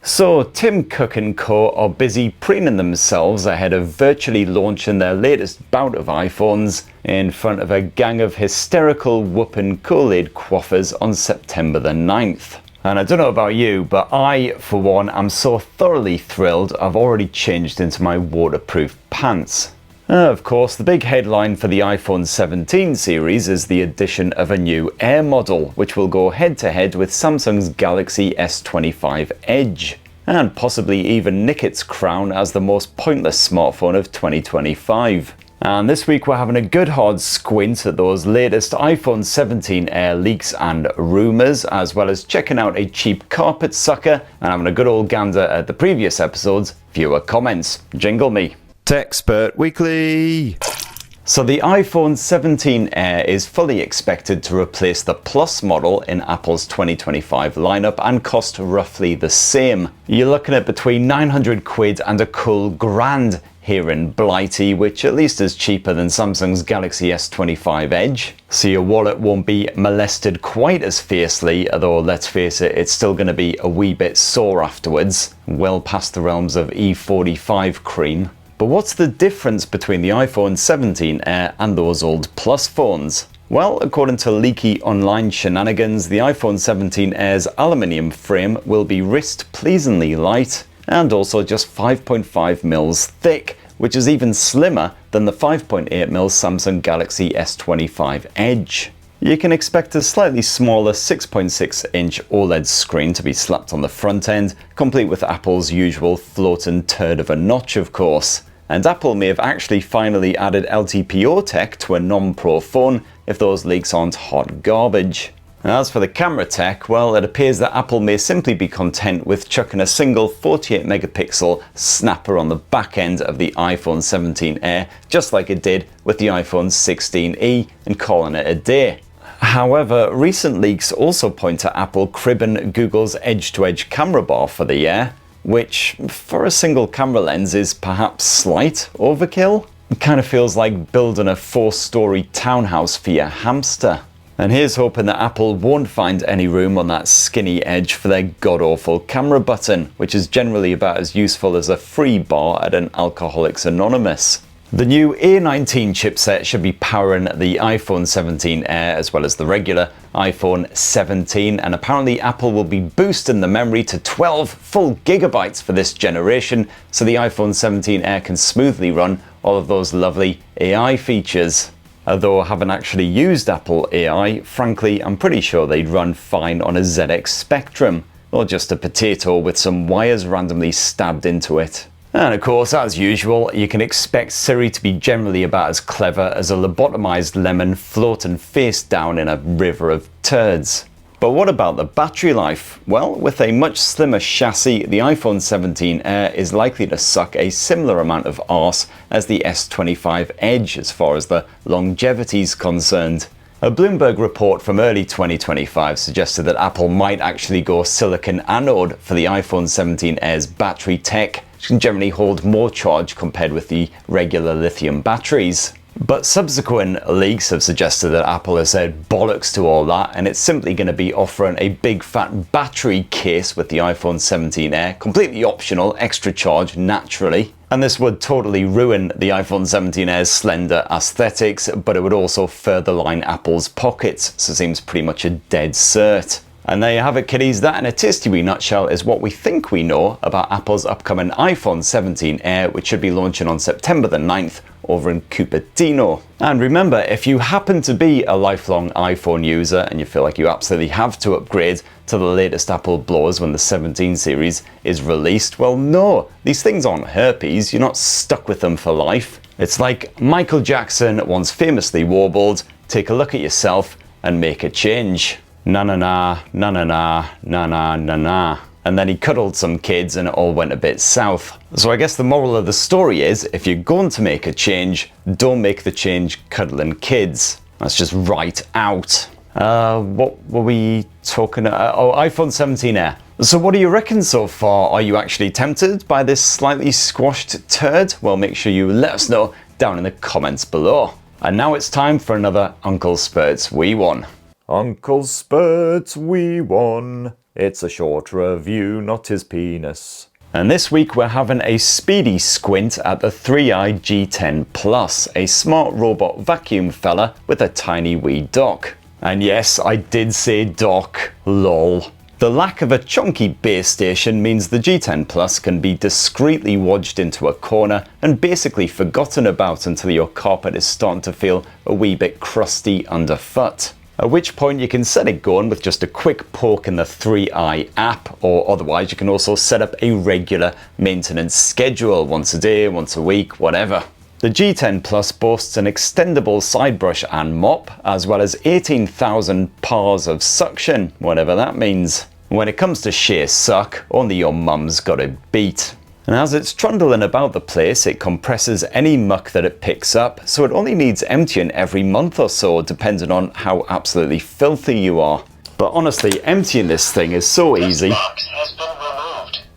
So Tim Cook and co are busy preening themselves ahead of virtually launching their latest bout of iPhones in front of a gang of hysterical whooping Kool-Aid quaffers on September the 9th. And I don't know about you, but I, for one, am so thoroughly thrilled I've already changed into my waterproof pants. Of course, the big headline for the iPhone 17 series is the addition of a new Air model, which will go head-to-head with Samsung's Galaxy S25 Edge, and possibly even nick its crown as the most pointless smartphone of 2025. And this week we're having a good hard squint at those latest iPhone 17 Air leaks and rumours, as well as checking out a cheap carpet sucker and having a good old gander at the previous episode's viewer comments. Jingle me. Tech Spurt Weekly. So the iPhone 17 Air is fully expected to replace the Plus model in Apple's 2025 lineup and cost roughly the same. You're looking at between 900 quid and a cool grand here in Blighty, which at least is cheaper than Samsung's Galaxy S25 Edge. So your wallet won't be molested quite as fiercely, although let's face it, it's still going to be a wee bit sore afterwards, well past the realms of E45 cream. But what's the difference between the iPhone 17 Air and those old Plus phones? Well, according to leaky online shenanigans, the iPhone 17 Air's aluminium frame will be wrist-pleasingly light and also just 5.5 mils thick, which is even slimmer than the 5.8 mils Samsung Galaxy S25 Edge. You can expect a slightly smaller 6.6-inch OLED screen to be slapped on the front end, complete with Apple's usual floating turd of a notch, of course. And Apple may have actually finally added LTPO tech to a non-Pro phone if those leaks aren't hot garbage. And as for the camera tech, well, it appears that Apple may simply be content with chucking a single 48 megapixel snapper on the back end of the iPhone 17 Air, just like it did with the iPhone 16e, and calling it a day. However, recent leaks also point to Apple cribbing Google's edge-to-edge camera bar for the Air, which, for a single camera lens, is perhaps slight overkill. It kind of feels like building a 4-story townhouse for your hamster. And here's hoping that Apple won't find any room on that skinny edge for their god-awful camera button, which is generally about as useful as a free bar at an Alcoholics Anonymous. The new A19 chipset should be powering the iPhone 17 Air as well as the regular iPhone 17, and apparently Apple will be boosting the memory to 12 full gigabytes for this generation, so the iPhone 17 Air can smoothly run all of those lovely AI features. Although I haven't actually used Apple AI, frankly I'm pretty sure they'd run fine on a ZX Spectrum, or just a potato with some wires randomly stabbed into it. And of course, as usual, you can expect Siri to be generally about as clever as a lobotomized lemon floating face down in a river of turds. But what about the battery life? Well, with a much slimmer chassis, the iPhone 17 Air is likely to suck a similar amount of arse as the S25 Edge as far as the longevity is concerned. A Bloomberg report from early 2025 suggested that Apple might actually go silicon anode for the iPhone 17 Air's battery tech, which can generally hold more charge compared with the regular lithium batteries. But subsequent leaks have suggested that Apple has said bollocks to all that, and it's simply going to be offering a big fat battery case with the iPhone 17 Air, completely optional, extra charge naturally. And this would totally ruin the iPhone 17 Air's slender aesthetics, but it would also further line Apple's pockets, so it seems pretty much a dead cert. And there you have it, kiddies. That in a tasty wee nutshell is what we think we know about Apple's upcoming iPhone 17 Air, which should be launching on September the 9th over in Cupertino. And remember, if you happen to be a lifelong iPhone user and you feel like you absolutely have to upgrade to the latest Apple blowers when the 17 series is released, well no, these things aren't herpes, you're not stuck with them for life. It's like Michael Jackson once famously warbled, take a look at yourself and make a change. Na na na, na na na, na na na na. And then he cuddled some kids and it all went a bit south. So I guess the moral of the story is, if you're going to make a change, don't make the change cuddling kids. That's just right out. What were we talking about? Oh, iPhone 17 Air. So what do you reckon so far? Are you actually tempted by this slightly squashed turd? Well, make sure you let us know down in the comments below. And now it's time for another Uncle Spurt's We Won. Uncle Spurt, we won. It's a short review, not his penis. And this week we're having a speedy squint at the 3i G10 Plus, a smart robot vacuum fella with a tiny wee dock. And yes, I did say dock, lol. The lack of a chunky base station means the G10 Plus can be discreetly wedged into a corner and basically forgotten about until your carpet is starting to feel a wee bit crusty underfoot. At which point you can set it going with just a quick poke in the 3i app, or otherwise you can also set up a regular maintenance schedule, once a day, once a week, whatever. The G10 Plus boasts an extendable side brush and mop, as well as 18,000 pars of suction, whatever that means. When it comes to sheer suck, only your mum's got it beat. And as it's trundling about the place, it compresses any muck that it picks up, so it only needs emptying every month or so, depending on how absolutely filthy you are. But honestly, emptying this thing is so easy.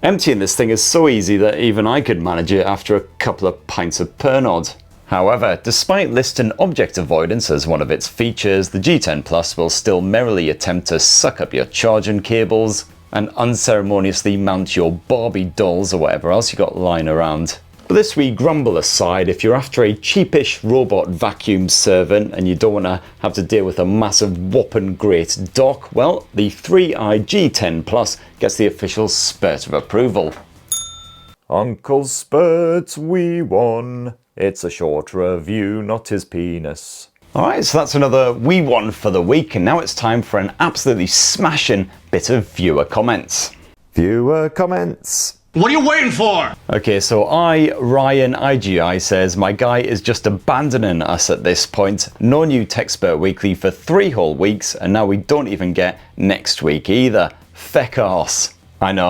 Emptying this thing is so easy that even I could manage it after a couple of pints of Pernod. However, despite listing object avoidance as one of its features, the G10 Plus will still merrily attempt to suck up your charging cables and unceremoniously mount your Barbie dolls or whatever else you got lying around. But this wee grumble aside, if you're after a cheapish robot vacuum servant and you don't want to have to deal with a massive whopping great dock, well, the 3i G10 Plus gets the official spurt of approval. Uncle Spurt, we won. It's a short review, not his penis. Alright, so that's another wee one for the week, and now it's time for an absolutely smashing bit of viewer comments. Viewer comments. What are you waiting for? Okay, so Ryan IGI says, my guy is just abandoning us at this point. No new Techspert Weekly for 3 whole weeks, and now we don't even get next week either. Feck arse. I know,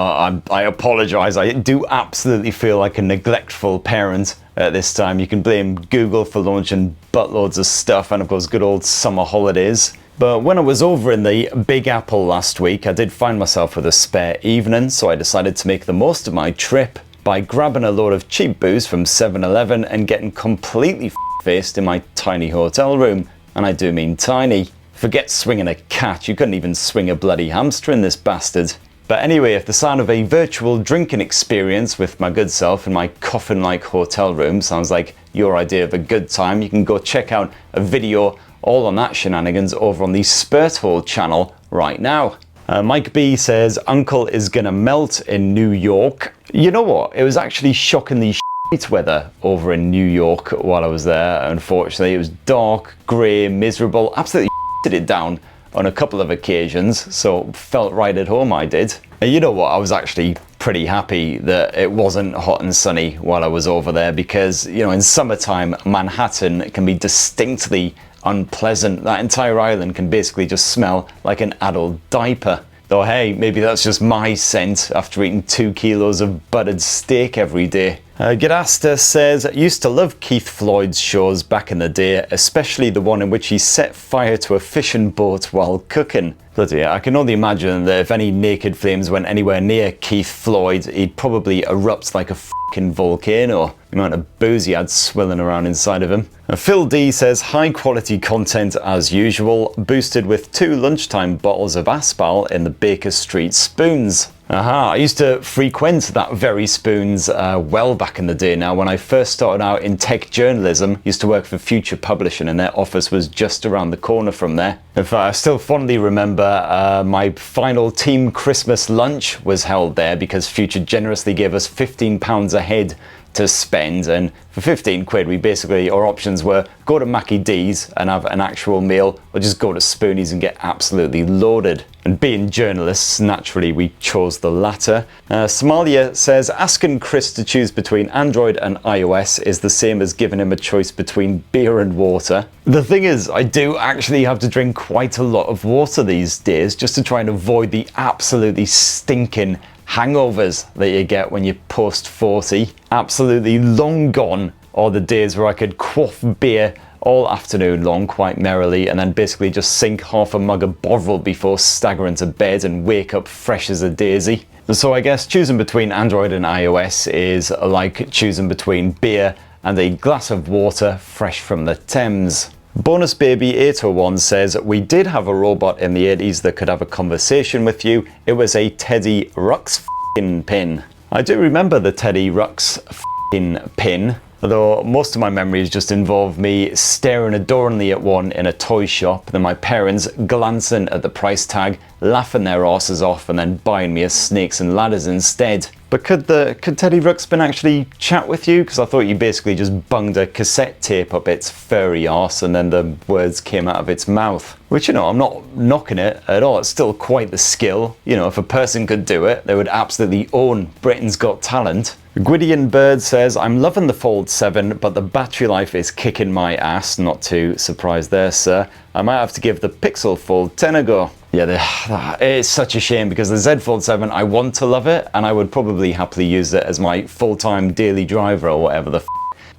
I apologise. I do absolutely feel like a neglectful parent at this time. You can blame Google for launching buttloads of stuff, and of course good old summer holidays. But when I was over in the Big Apple last week, I did find myself with a spare evening, so I decided to make the most of my trip by grabbing a load of cheap booze from 7-Eleven and getting completely faced in my tiny hotel room. And I do mean tiny. Forget swinging a cat, you couldn't even swing a bloody hamster in this bastard. But anyway, if the sound of a virtual drinking experience with my good self in my coffin-like hotel room sounds like your idea of a good time, you can go check out a video all on that shenanigans over on the Spurt Hole channel right now. Mike B says, Uncle is gonna melt in New York. You know what? It was actually shockingly shit weather over in New York while I was there. Unfortunately, it was dark, grey, miserable, absolutely it down on a couple of occasions, so felt right at home I did. And you know what? I was actually pretty happy that it wasn't hot and sunny while I was over there because, you know, in summertime, Manhattan can be distinctly unpleasant. That entire island can basically just smell like an adult diaper. Though hey, maybe that's just my scent after eating 2 kilos of buttered steak every day. Gadasta says, used to love Keith Floyd's shows back in the day, especially the one in which he set fire to a fishing boat while cooking. Bloody hell, I can only imagine that if any naked flames went anywhere near Keith Floyd, he'd probably erupt like a fucking volcano. The amount of booze he had swilling around inside of him. Phil D says, high quality content as usual, boosted with 2 lunchtime bottles of Aspal in the Baker Street Spoons. Aha, I used to frequent that very Spoons well back in the day now. When I first started out in tech journalism, used to work for Future Publishing and their office was just around the corner from there. In fact, I still fondly remember my final team Christmas lunch was held there because Future generously gave us £15 a head to spend, and for 15 quid we basically, our options were go to Mackie D's and have an actual meal, or just go to Spoonies and get absolutely loaded. And being journalists, naturally we chose the latter. Somalia says, asking Chris to choose between Android and iOS is the same as giving him a choice between beer and water. The thing is, I do actually have to drink quite a lot of water these days just to try and avoid the absolutely stinking hangovers that you get when you're post 40. Absolutely long gone are the days where I could quaff beer all afternoon long quite merrily and then basically just sink half a mug of Bovril before staggering to bed and wake up fresh as a daisy. So I guess choosing between Android and iOS is like choosing between beer and a glass of water fresh from the Thames. Bonus Baby 801 says, we did have a robot in the 80s that could have a conversation with you. It was a Teddy Ruxx f***ing pin. I do remember the Teddy Ruxx f***ing pin, although most of my memories just involve me staring adoringly at one in a toy shop, then my parents glancing at the price tag, laughing their asses off, and then buying me a Snakes and Ladders instead. But could Teddy Ruxpin actually chat with you? Because I thought you basically just bunged a cassette tape up its furry arse and then the words came out of its mouth. Which, you know, I'm not knocking it at all. It's still quite the skill. You know, if a person could do it, they would absolutely own Britain's Got Talent. Gwydion Bird says, I'm loving the Fold 7, but the battery life is kicking my ass. Not too surprised there, sir. I might have to give the Pixel Fold 10 a go. Yeah, it's such a shame because the Z Fold 7, I want to love it, and I would probably happily use it as my full-time daily driver or whatever the f***.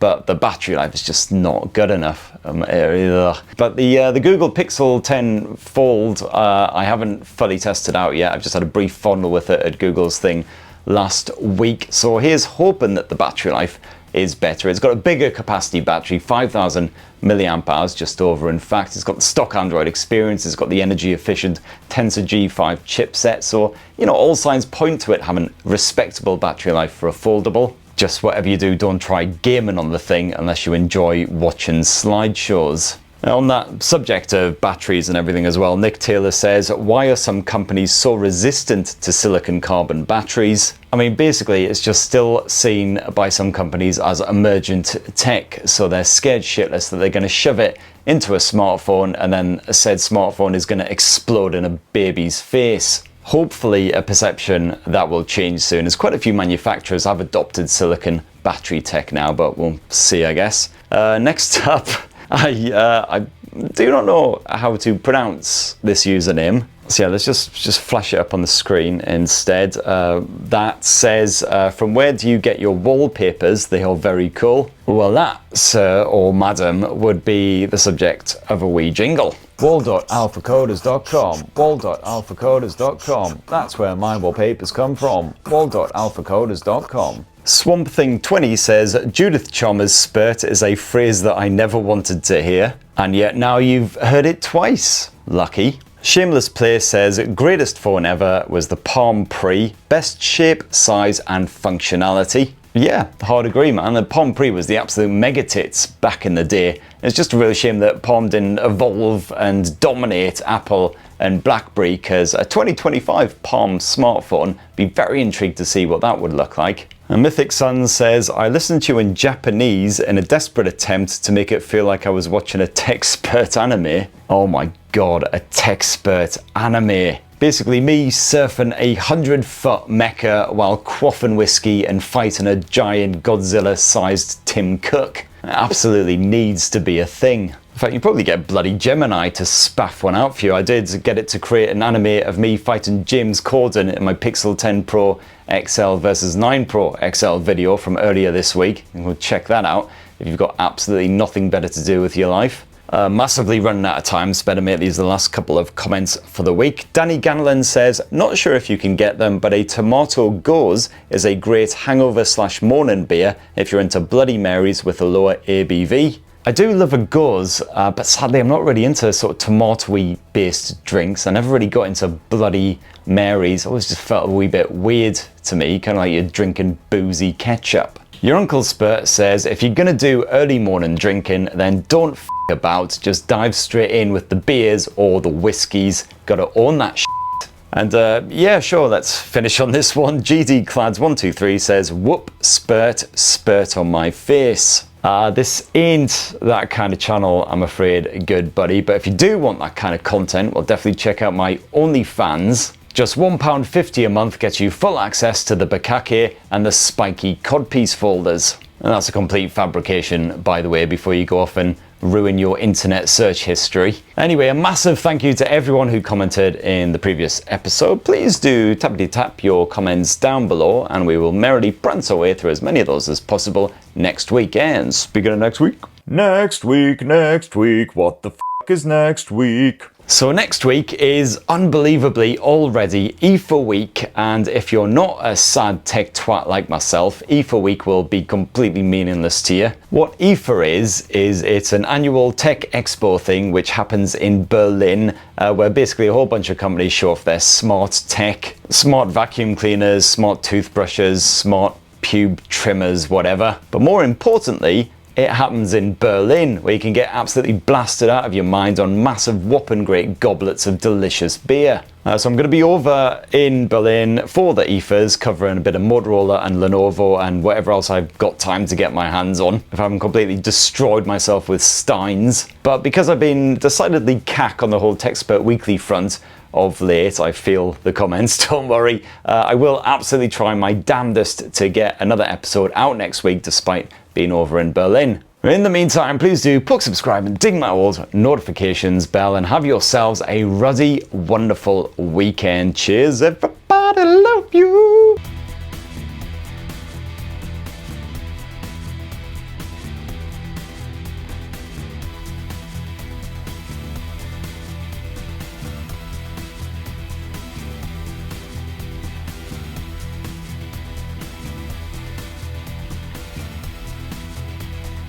But the battery life is just not good enough. But the Google Pixel 10 Fold, I haven't fully tested out yet. I've just had a brief fondle with it at Google's thing last week. So here's hoping that the battery life is better. It's got a bigger capacity battery, 5,000 milliamp hours, just over in fact. It's got the stock Android experience, it's got the energy efficient Tensor G5 chipset, so you know, all signs point to it having respectable battery life for a foldable. Just whatever you do, don't try gaming on the thing unless you enjoy watching slideshows. On that subject of batteries and everything as well, Nick Taylor says, why are some companies so resistant to silicon carbon batteries? I mean, basically, it's just still seen by some companies as emergent tech, so they're scared shitless that they're going to shove it into a smartphone and then said smartphone is going to explode in a baby's face. Hopefully a perception that will change soon, as quite a few manufacturers have adopted silicon battery tech now, but we'll see, I guess. Next up, I do not know how to pronounce this username. So yeah, let's just flash it up on the screen instead. That says, from where do you get your wallpapers? They are very cool. Well, that, sir or madam, would be the subject of a wee jingle. Wall.alphacoders.com, wall.alphacoders.com. That's where my wallpapers come from. Wall.alphacoders.com. Swamp Thing 20 says, Judith Chalmers' Spurt is a phrase that I never wanted to hear, and yet now you've heard it twice. Lucky. Shameless Play says, greatest phone ever was the Palm Pre, best shape, size and functionality. Yeah, hard agree, man. The Palm Pre was the absolute mega tits back in the day. It's just a real shame that Palm didn't evolve and dominate Apple and BlackBerry, because a 2025 Palm smartphone, be very intrigued to see what that would look like. And Mythic Sun says, I listened to you in Japanese in a desperate attempt to make it feel like I was watching a TechSpurt anime. Oh my god, a TechSpurt anime. Basically me surfing a 100-foot mecha while quaffing whiskey and fighting a giant Godzilla-sized Tim Cook. It absolutely needs to be a thing. In fact, you probably get bloody Gemini to spaff one out for you. I did get it to create an anime of me fighting James Corden in my Pixel 10 Pro XL versus 9 Pro XL video from earlier this week. And we'll check that out if you've got absolutely nothing better to do with your life. Massively running out of time, so better make these the last couple of comments for the week. Danny Ganlon says, not sure if you can get them, but a Tomato Goes is a great hangover/morning beer if you're into Bloody Marys with a lower ABV. I do love a Goes, but sadly I'm not really into sort of tomato-y based drinks. I never really got into Bloody Marys. Always just felt a wee bit weird to me, kind of like you're drinking boozy ketchup. Your Uncle Spurt says, if you're gonna do early morning drinking, then don't f about, just dive straight in with the beers or the whiskies. Gotta own that shit. And yeah, sure, let's finish on this one. GD Clads123 says, whoop, spurt on my face. This ain't that kind of channel, I'm afraid, good buddy, but if you do want that kind of content, well, definitely check out my OnlyFans. Just £1.50 a month gets you full access to the Bukake and the spiky codpiece folders. And that's a complete fabrication, by the way, before you go off and ruin your internet search history. Anyway, a massive thank you to everyone who commented in the previous episode. Please do tappity-tap your comments down below, and we will merrily prance our way through as many of those as possible next week. And speaking of next week, Next week, what the f*** is next week? So next week is unbelievably already IFA week, and if you're not a sad tech twat like myself, IFA week will be completely meaningless to you. What IFA is it's an annual tech expo thing which happens in Berlin, where basically a whole bunch of companies show off their smart tech, smart vacuum cleaners, smart toothbrushes, smart pube trimmers, whatever. But more importantly, it happens in Berlin, where you can get absolutely blasted out of your mind on massive whopping great goblets of delicious beer. So I'm going to be over in Berlin for the IFAs, covering a bit of Motorola and Lenovo and whatever else I've got time to get my hands on, if I haven't completely destroyed myself with Steins. But because I've been decidedly cack on the whole TechSpurt Weekly front of late, I feel the comments, don't worry, I will absolutely try my damnedest to get another episode out next week despite being over in Berlin. In the meantime, please do plug subscribe and ding that old notifications bell and have yourselves a ruddy, wonderful weekend. Cheers everybody, love you!